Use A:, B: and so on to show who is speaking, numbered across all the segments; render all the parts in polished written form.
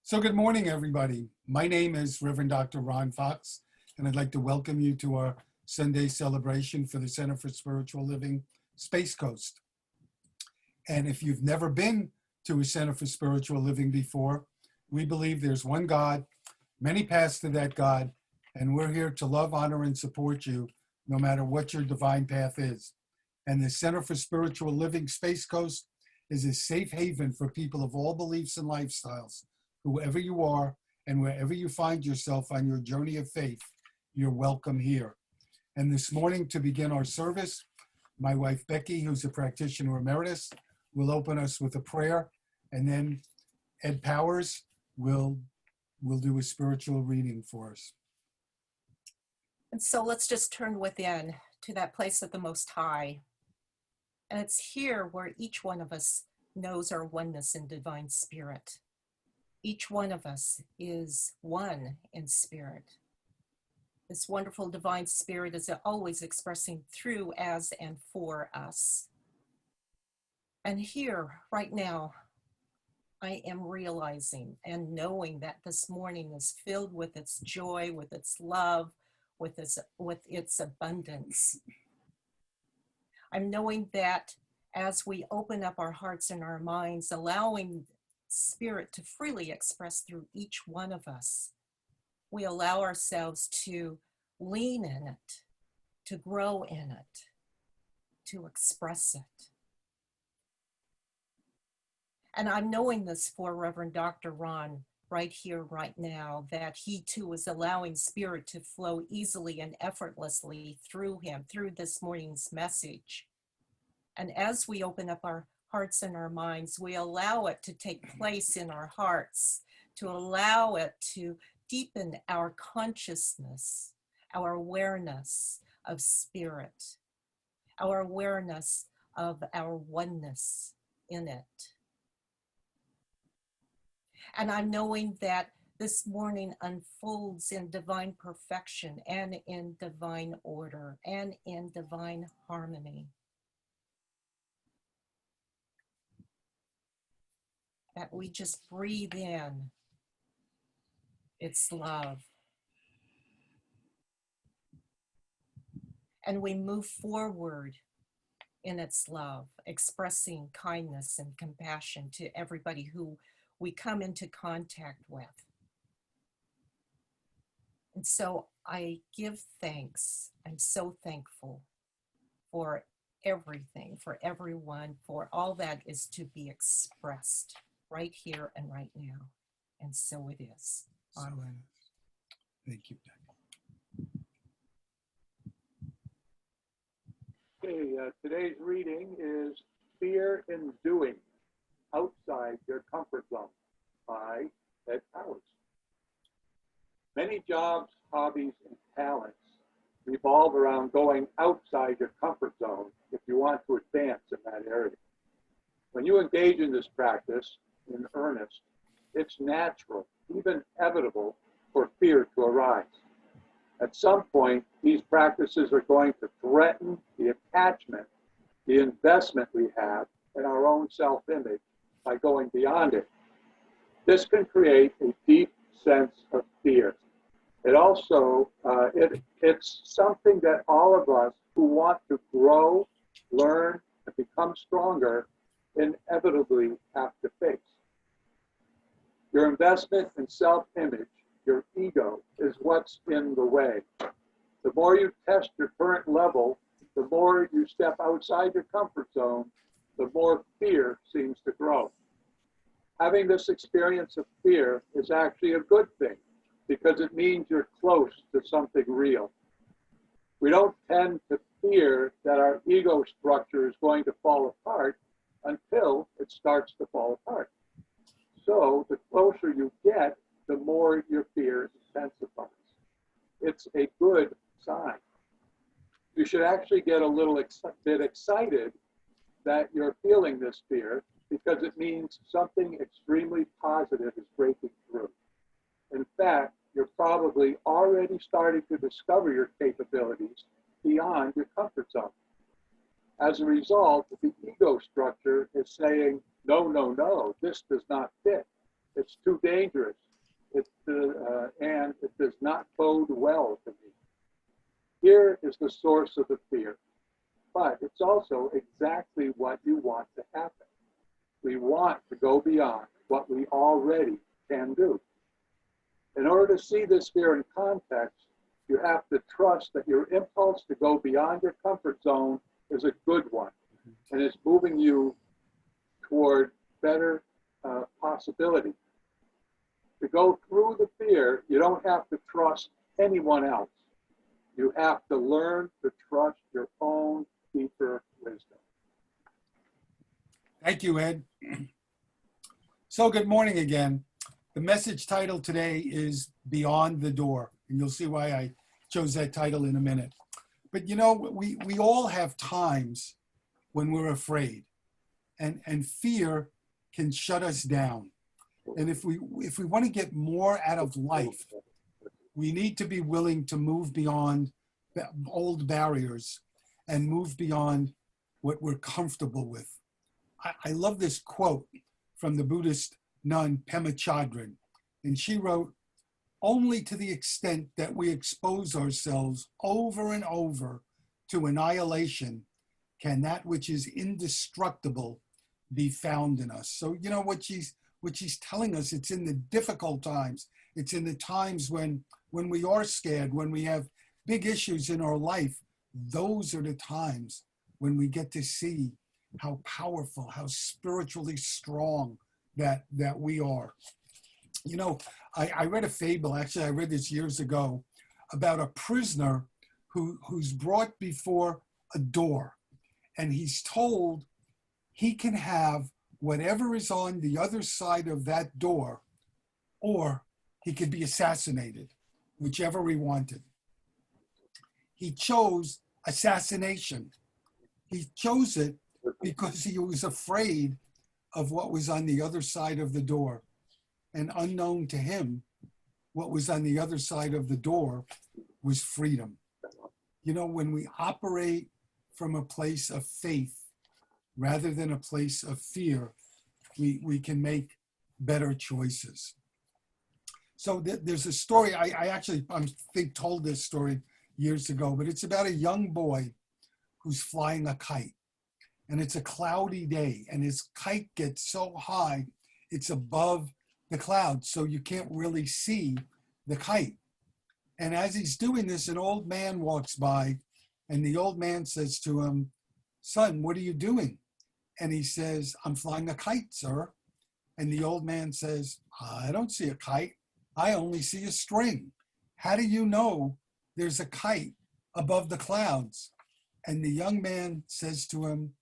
A: So good morning, everybody. My name is Reverend Dr. Ron Fox, and I'd like to welcome you to our Sunday celebration for the Center for Spiritual Living, Space Coast. And if you've never been to a Center for Spiritual Living before, we believe there's one God, many paths to that God, and we're here to love, honor, and support you no matter what your divine path is. And the Center for Spiritual Living, Space Coast is a safe haven for people of all beliefs and lifestyles. Whoever you are and wherever you find yourself on your journey of faith, you're welcome here. And this morning, to begin our service, my wife Becky, who's a practitioner emeritus, will open us with a prayer, and then Ed Powers will do a spiritual reading for us.
B: And so let's just turn within to that place of the Most High. And it's here where each one of us knows our oneness in divine spirit. Each one of us is one in spirit. This wonderful divine spirit is always expressing through, as, and for us. And here, right now, I am realizing and knowing that this morning is filled with its joy, with its love, with its abundance. I'm knowing that as we open up our hearts and our minds, allowing Spirit to freely express through each one of us, we allow ourselves to lean in it, to grow in it, to express it. And I'm knowing this for Reverend Dr. Ron right here, right now, that he too is allowing Spirit to flow easily and effortlessly through him, through this morning's message. And as we open up our hearts and our minds, we allow it to take place in our hearts, to allow it to deepen our consciousness, our awareness of Spirit, our awareness of our oneness in it. And I'm knowing that this morning unfolds in divine perfection and in divine order and in divine harmony. That we just breathe in its love. And we move forward in its love, expressing kindness and compassion to everybody who we come into contact with. And so I give thanks. I'm so thankful for everything, for everyone, for all that is to be expressed right here and right now. And so it is. Amen.
A: Thank you,
C: Okay, today's reading is Fear in Doing, Outside Your Comfort Zone by Ed Powers. Many jobs, hobbies, and talents revolve around going outside your comfort zone if you want to advance in that area. When you engage in this practice in earnest, it's natural, even inevitable, for fear to arise. At some point, these practices are going to threaten the attachment, the investment we have in our own self-image by going beyond it. This can create a deep sense of fear. It also, it's something that all of us who want to grow, learn, and become stronger inevitably have to face. Your investment in self-image, your ego, is what's in the way. The more you test your current level, the more you step outside your comfort zone, the more fear seems to grow. Having this experience of fear is actually a good thing because it means you're close to something real. We don't tend to fear that our ego structure is going to fall apart until it starts to fall apart. So the closer you get, the more your fear intensifies. It's a good sign. You should actually get a little bit excited that you're feeling this fear because it means something extremely positive is breaking through. In fact, you're probably already starting to discover your capabilities beyond your comfort zone. As a result, the ego structure is saying, no, no, no, this does not fit. It's too dangerous. And it does not bode well to me. Here is the source of the fear. But it's also exactly what you want to happen. We want to go beyond what we already can do. In order to see this fear in context, you have to trust that your impulse to go beyond your comfort zone is a good one and is moving you toward better possibility. To go through the fear, you don't have to trust anyone else. You have to learn to trust your own deeper wisdom.
A: Thank you, Ed. So good morning again. The message title today is Beyond the Door, and you'll see why I chose that title in a minute. But you know, we all have times when we're afraid, and fear can shut us down. And if we want to get more out of life, we need to be willing to move beyond old barriers and move beyond what we're comfortable with. I love this quote from the Buddhist nun Pema Chodron, and she wrote, "Only to the extent that we expose ourselves over and over to annihilation can that which is indestructible be found in us." So you know what she's telling us, it's in the difficult times, it's in the times when we are scared, when we have big issues in our life, those are the times when we get to see how powerful, how spiritually strong that we are. You know, I read a fable, actually I read this years ago, about a prisoner who's brought before a door, and he's told he can have whatever is on the other side of that door, or he could be assassinated, whichever he wanted. He chose assassination. He chose it because he was afraid of what was on the other side of the door. And unknown to him, what was on the other side of the door was freedom. You know, when we operate from a place of faith rather than a place of fear, we can make better choices. So there's a story, I think told this story years ago, but it's about a young boy who's flying a kite. And it's a cloudy day, and his kite gets so high, it's above the clouds, so you can't really see the kite. And as he's doing this, an old man walks by, and the old man says to him, "Son, what are you doing?" And he says, "I'm flying a kite, sir." And the old man says, "I don't see a kite. I only see a string. How do you know there's a kite above the clouds?" And the young man says to him,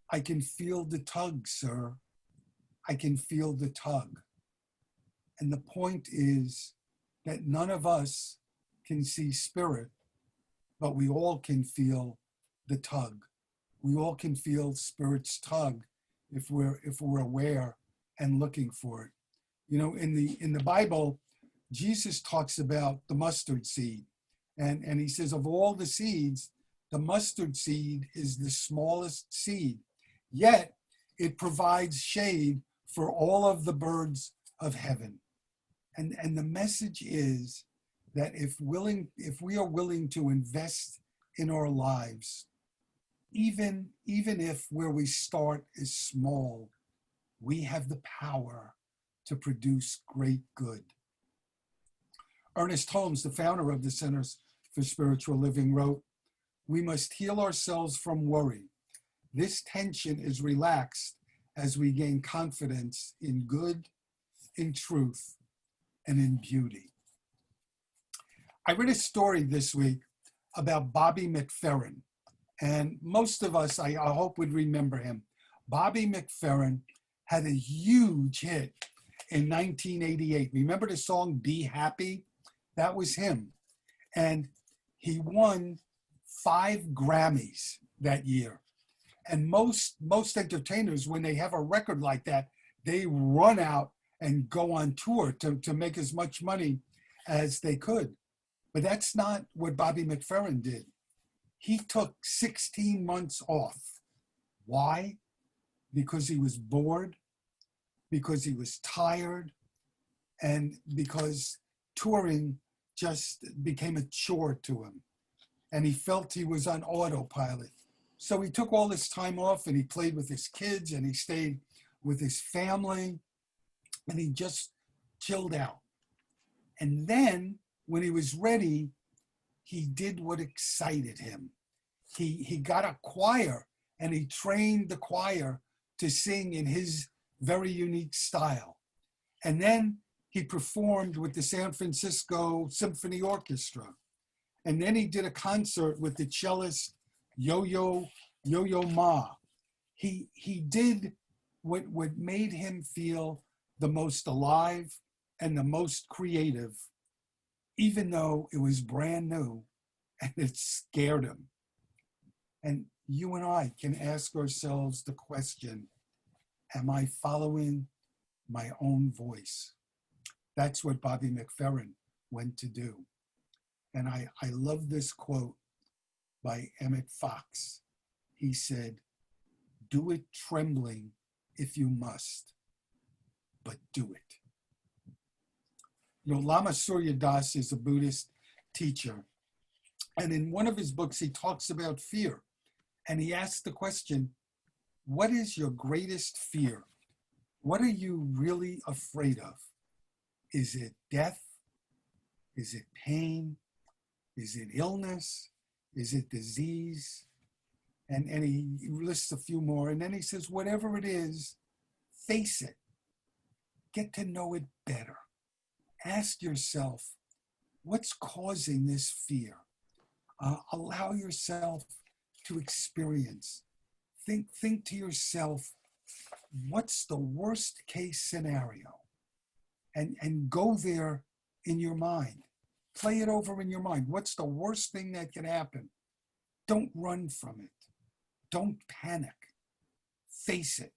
A: "I can feel the tug, sir. I can feel the tug." And the point is that none of us can see spirit, but we all can feel the tug. We all can feel spirit's tug if we're aware and looking for it. You know, in the Bible, Jesus talks about the mustard seed, and he says of all the seeds, the mustard seed is the smallest seed, yet it provides shade for all of the birds of heaven. And the message is that if we are willing to invest in our lives, even if where we start is small, we have the power to produce great good. Ernest Holmes, the founder of the Centers for Spiritual Living, wrote, "We must heal ourselves from worry. This tension is relaxed as we gain confidence in good, in truth, and in beauty." I read a story this week about Bobby McFerrin, and most of us, I hope, would remember him. Bobby McFerrin had a huge hit in 1988. Remember the song "Be Happy"? That was him. And he won 5 Grammys that year. And most entertainers, when they have a record like that, they run out and go on tour to make as much money as they could. But that's not what Bobby McFerrin did. He took 16 months off. Why? Because he was bored, because he was tired and because touring just became a chore to him. And he felt he was on autopilot. So he took all this time off and he played with his kids and he stayed with his family and he just chilled out. And then when he was ready, he did what excited him. He got a choir and he trained the choir to sing in his very unique style. And then he performed with the San Francisco Symphony Orchestra. And then he did a concert with the cellist Yo-Yo Ma. He did what made him feel the most alive and the most creative, even though it was brand new and it scared him. And you and I can ask ourselves the question, am I following my own voice? That's what Bobby McFerrin went to do. And I love this quote by Emmett Fox. He said, "Do it trembling if you must, but do it." You know, Lama Surya Das is a Buddhist teacher. And in one of his books, he talks about fear. And he asks the question, what is your greatest fear? What are you really afraid of? Is it death? Is it pain? Is it illness? Is it disease? And he lists a few more. And then he says, whatever it is, face it. Get to know it better. Ask yourself, what's causing this fear? Allow yourself to experience. Think to yourself, what's the worst case scenario? And go there in your mind. Play it over in your mind. What's the worst thing that can happen? Don't run from it. Don't panic. Face it.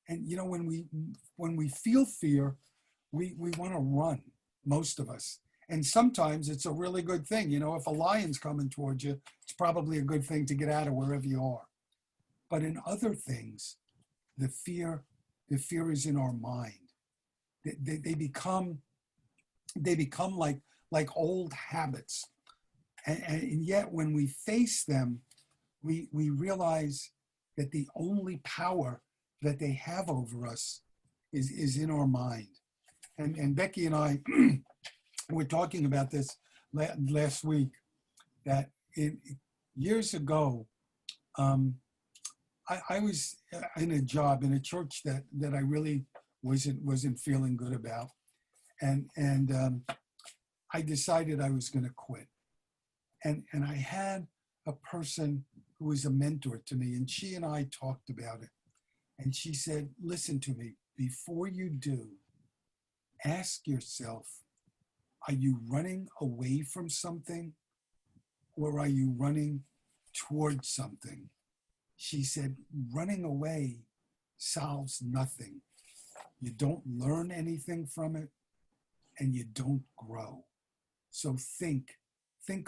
A: And you know, when we feel fear, we want to run, most of us. And sometimes it's a really good thing. You know, if a lion's coming towards you, it's probably a good thing to get out of wherever you are. But in other things, the fear is in our mind. They become like old habits. And yet when we face them, we realize that the only power that they have over us is in our mind. And Becky and I were talking about this last week, that years ago, I was in a job in a church that I really wasn't feeling good about. And I decided I was going to quit. And I had a person who was a mentor to me, and she and I talked about it. And she said, listen to me, before you do, ask yourself, are you running away from something or are you running towards something? She said, running away solves nothing. You don't learn anything from it and you don't grow. So think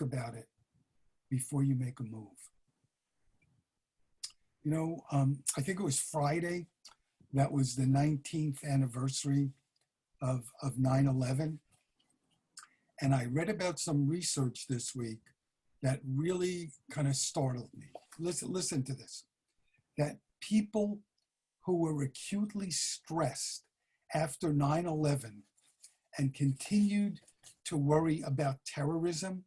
A: about it before you make a move. You know, I think it was Friday. That was the 19th anniversary of 9/11. And I read about some research this week that really kind of startled me. Listen to this. That people who were acutely stressed after 9/11 and continued to worry about terrorism,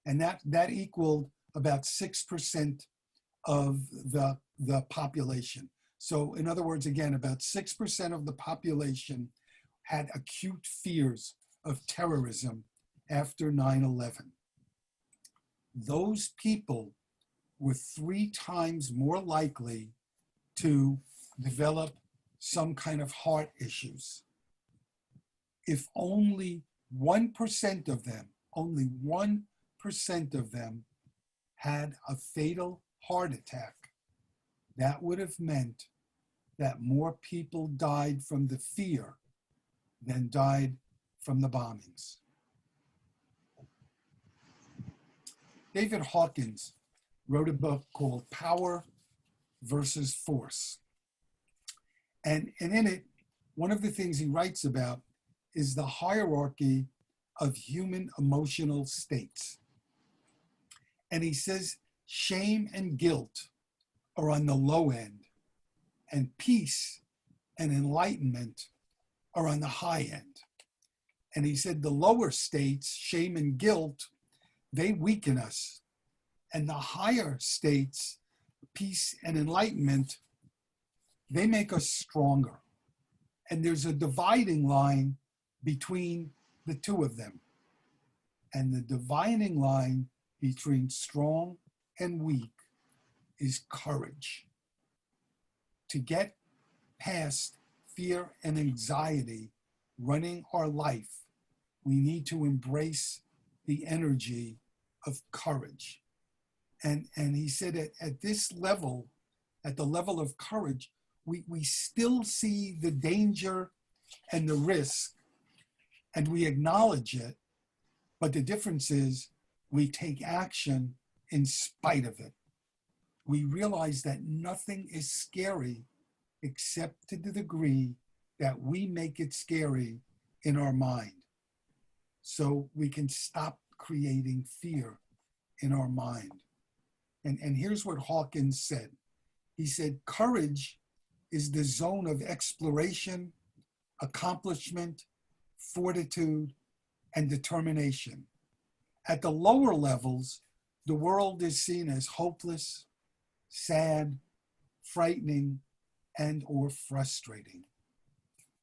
A: and that equaled about 6% of the population. So in other words, again, about 6% of the population had acute fears of terrorism after 9/11. Those people were 3 times more likely to develop some kind of heart issues. If only 1% of them, only 1% of them had a fatal heart attack, that would have meant that more people died from the fear than died from the bombings. David Hawkins wrote a book called Power versus Force. And in it, one of the things he writes about is the hierarchy of human emotional states. And he says shame and guilt are on the low end, and peace and enlightenment are on the high end. And he said the lower states, shame and guilt, they weaken us. And the higher states, peace and enlightenment, they make us stronger. And there's a dividing line between the two of them. And the dividing line between strong and weak is courage. To get past fear and anxiety running our life, we need to embrace the energy of courage. And he said at this level, at the level of courage, we still see the danger and the risk, and we acknowledge it, but the difference is we take action in spite of it. We realize that nothing is scary except to the degree that we make it scary in our mind. So we can stop creating fear in our mind. And here's what Hawkins said. He said, courage is the zone of exploration, accomplishment, fortitude, and determination. At the lower levels, the world is seen as hopeless, sad, frightening, and or frustrating.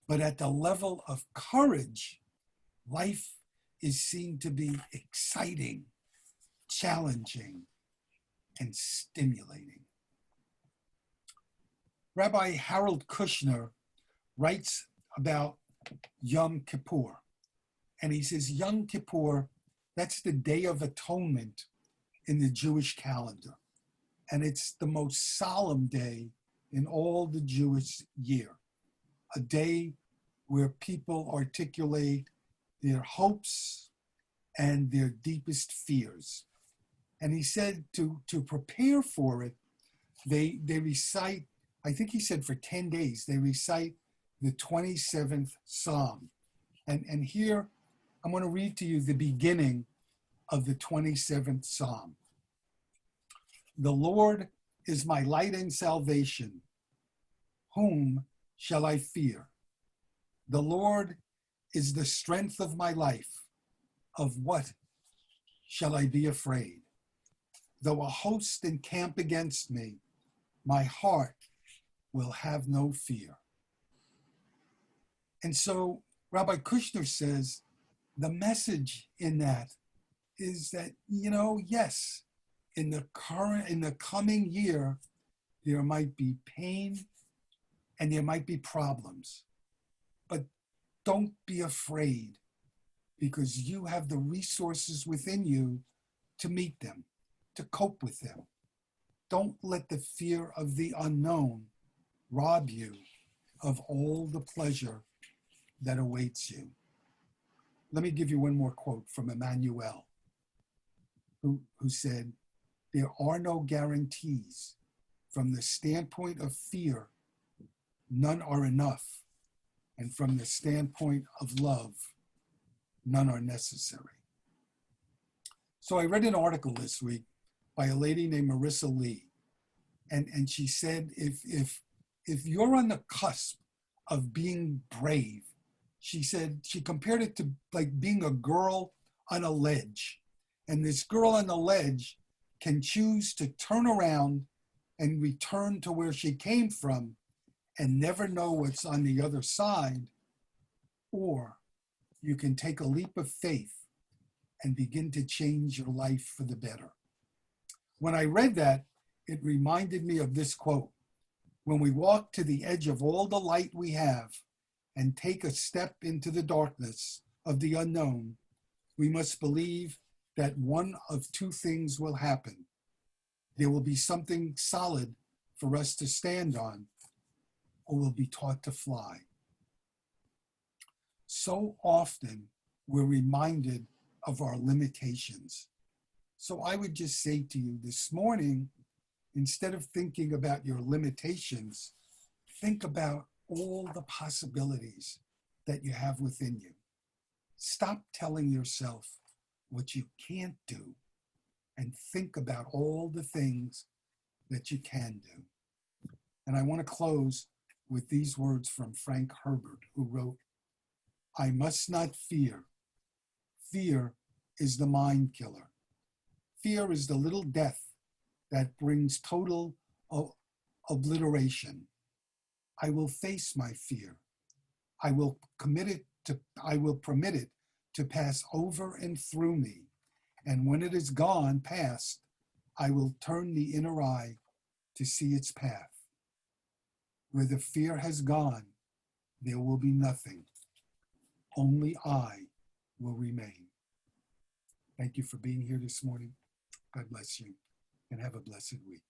A: But at the level of courage, life is seen to be exciting, challenging, and stimulating. Rabbi Harold Kushner writes about Yom Kippur. And he says, Yom Kippur, that's the Day of Atonement in the Jewish calendar. And it's the most solemn day in all the Jewish year. A day where people articulate their hopes and their deepest fears. And he said to prepare for it, they recite, I think he said for 10 days, they recite the 27th Psalm. And here, I'm going to read to you the beginning of the 27th Psalm. The Lord is my light and salvation. Whom shall I fear? The Lord is the strength of my life. Of what shall I be afraid? Though a host encamp against me, my heart will have no fear. And so Rabbi Kushner says the message in that is that, yes, in the coming year, there might be pain and there might be problems, but don't be afraid, because you have the resources within you to meet them, to cope with them. Don't let the fear of the unknown rob you of all the pleasure that awaits you. Let me give you one more quote from Emmanuel, who said, there are no guarantees. From the standpoint of fear, none are enough. And from the standpoint of love, none are necessary. So I read an article this week by a lady named Marissa Lee. And she said, if you're on the cusp of being brave, she said, she compared it to like being a girl on a ledge. And this girl on the ledge can choose to turn around and return to where she came from and never know what's on the other side. Or you can take a leap of faith and begin to change your life for the better. When I read that, it reminded me of this quote. When we walk to the edge of all the light we have and take a step into the darkness of the unknown, we must believe that one of two things will happen. There will be something solid for us to stand on, or we'll be taught to fly. So often we're reminded of our limitations. So I would just say to you this morning, instead of thinking about your limitations, think about all the possibilities that you have within you. Stop telling yourself what you can't do and think about all the things that you can do. And I want to close with these words from Frank Herbert, who wrote, "I must not fear. Fear is the mind killer. Fear is the little death that brings total obliteration. I will face my fear. I will permit it to pass over and through me. And when it is gone, past, I will turn the inner eye to see its path. Where the fear has gone, there will be nothing. Only I will remain." Thank you for being here this morning. God bless you and have a blessed week.